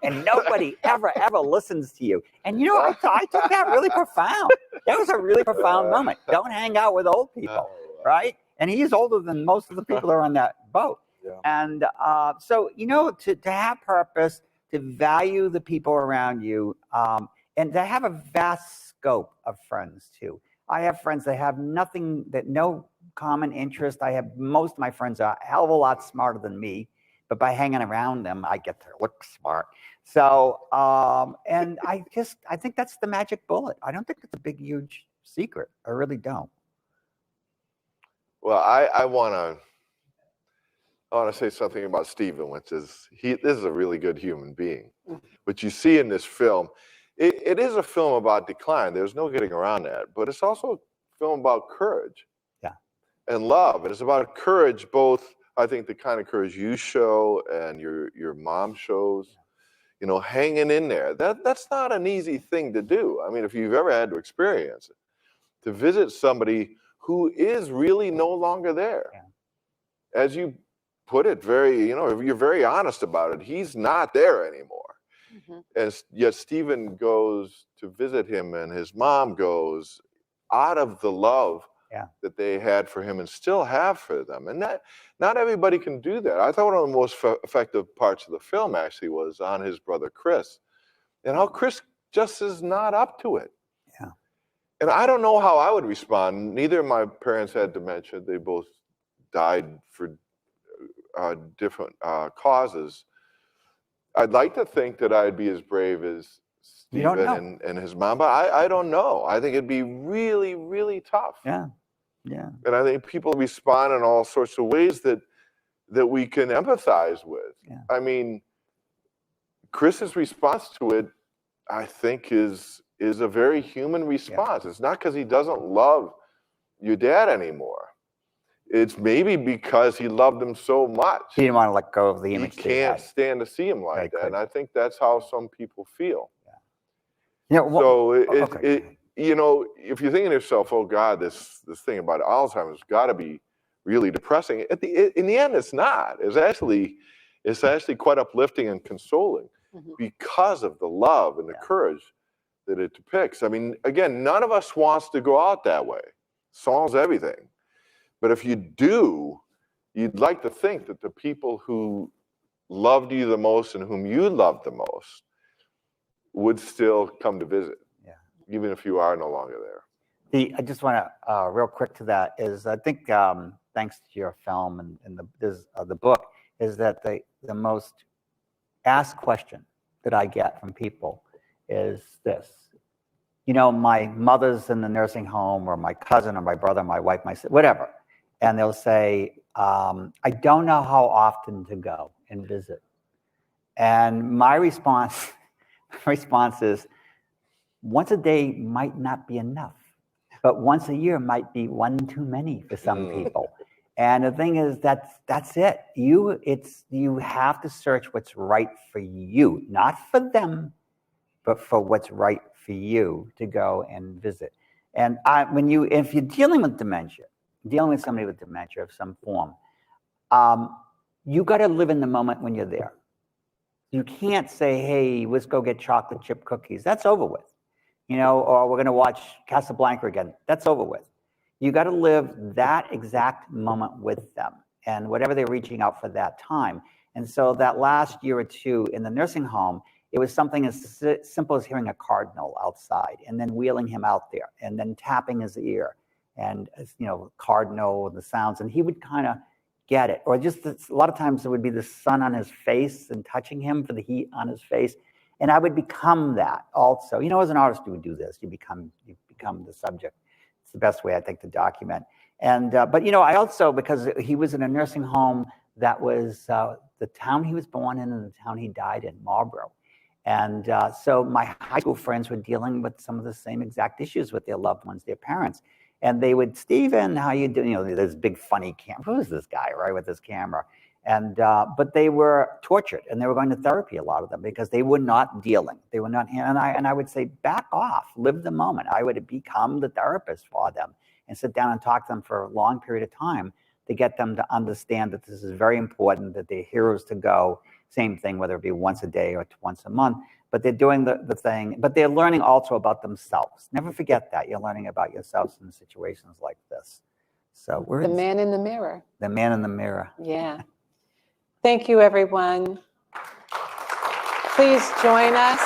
And nobody ever, ever listens to you. And you know, I took that really profound. That was a really profound moment. Don't hang out with old people, right? And he's older than most of the people that are on that boat. Yeah. And so, you know, to have purpose, to value the people around you, and to have a vast scope of friends too. I have friends that have nothing, that no common interest. Most of my friends are a hell of a lot smarter than me, but by hanging around them, I get to look smart. So, and I think that's the magic bullet. I don't think it's a big, huge secret. I really don't. Well, I want to say something about Stephen, which is this is a really good human being. But you see in this film, it is a film about decline. There's no getting around that. But it's also a film about courage, and love. And it's about courage, both, I think, the kind of courage you show and your mom shows. You know, hanging in there. That's not an easy thing to do. I mean, if you've ever had to experience it, to visit somebody who is really no longer there. As you put it, you're very honest about it. He's not there anymore. And yet Stephen goes to visit him, and his mom goes out of the love that they had for him and still have for them. And that not everybody can do that. I thought one of the most effective parts of the film actually was on his brother Chris, and how Chris just is not up to it. And I don't know how I would respond. Neither of my parents had dementia. They both died for different causes. I'd like to think that I'd be as brave as Stephen and his mom, but I don't know. I think it'd be really, really tough. And I think people respond in all sorts of ways that we can empathize with. I mean, Chris's response to it, I think, is a very human response. It's not because he doesn't love your dad anymore. It's maybe because he loved him so much. He didn't want to let go of the image. He can't stand to see him like that. And I think that's how some people feel. So you know, if you're thinking to yourself, oh God, this thing about Alzheimer's got to be really depressing. In the end, it's not. It's actually quite uplifting and consoling because of the love and the courage that it depicts. I mean, again, none of us wants to go out that way. Solves everything. But if you do, you'd like to think that the people who loved you the most and whom you loved the most would still come to visit, even if you are no longer there. I just want to, real quick to that, is I think thanks to your film and the book, is that the most asked question that I get from people is this. you know, my mother's in the nursing home, or my cousin, or my brother, my wife, my sister, whatever. And they'll say, I don't know how often to go and visit. And my response is, once a day might not be enough, but once a year might be one too many for some people. And the thing is, that's it. You have to search what's right for you, not for them, but for what's right for you to go and visit. And if you're dealing with dementia, dealing with somebody with dementia of some form, you got to live in the moment when you're there. You can't say, hey, let's go get chocolate chip cookies. That's over with. You know, or we're going to watch Casablanca again. That's over with. You got to live that exact moment with them and whatever they're reaching out for that time. And so that last year or two in the nursing home, it was something as simple as hearing a cardinal outside and then wheeling him out there and then tapping his ear and, you know, cardinal and the sounds. And he would kind of get it. Or just a lot of times it would be the sun on his face and touching him for the heat on his face. And I would become that also. You know, as an artist, you would do this. You become the subject. It's the best way, I think, to document. And but you know, I also, because he was in a nursing home that was the town he was born in and the town he died in, Marlborough. And so my high school friends were dealing with some of the same exact issues with their loved ones, their parents. And they would, Stephen, how you doing? You know, there's big funny camera. Who is this guy, right, with this camera? And but they were tortured, and they were going to therapy, a lot of them, because they were not dealing. They were not. And I would say, back off, live the moment. I would become the therapist for them and sit down and talk to them for a long period of time to get them to understand that this is very important, that they're heroes to go. Same thing, whether it be once a day or once a month. But they're doing the thing. But they're learning also about themselves. Never forget that. You're learning about yourselves in situations like this. So we're The man in the mirror. The man in the mirror. Yeah. Thank you, everyone. Please join us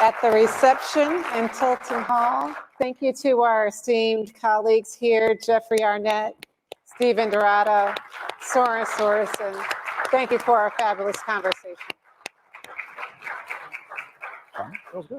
at the reception in Tilton Hall. Thank you to our esteemed colleagues here, Jeffrey Arnett, Stephen DiRado, Soren Sorensen. Thank you for our fabulous conversation. That was good.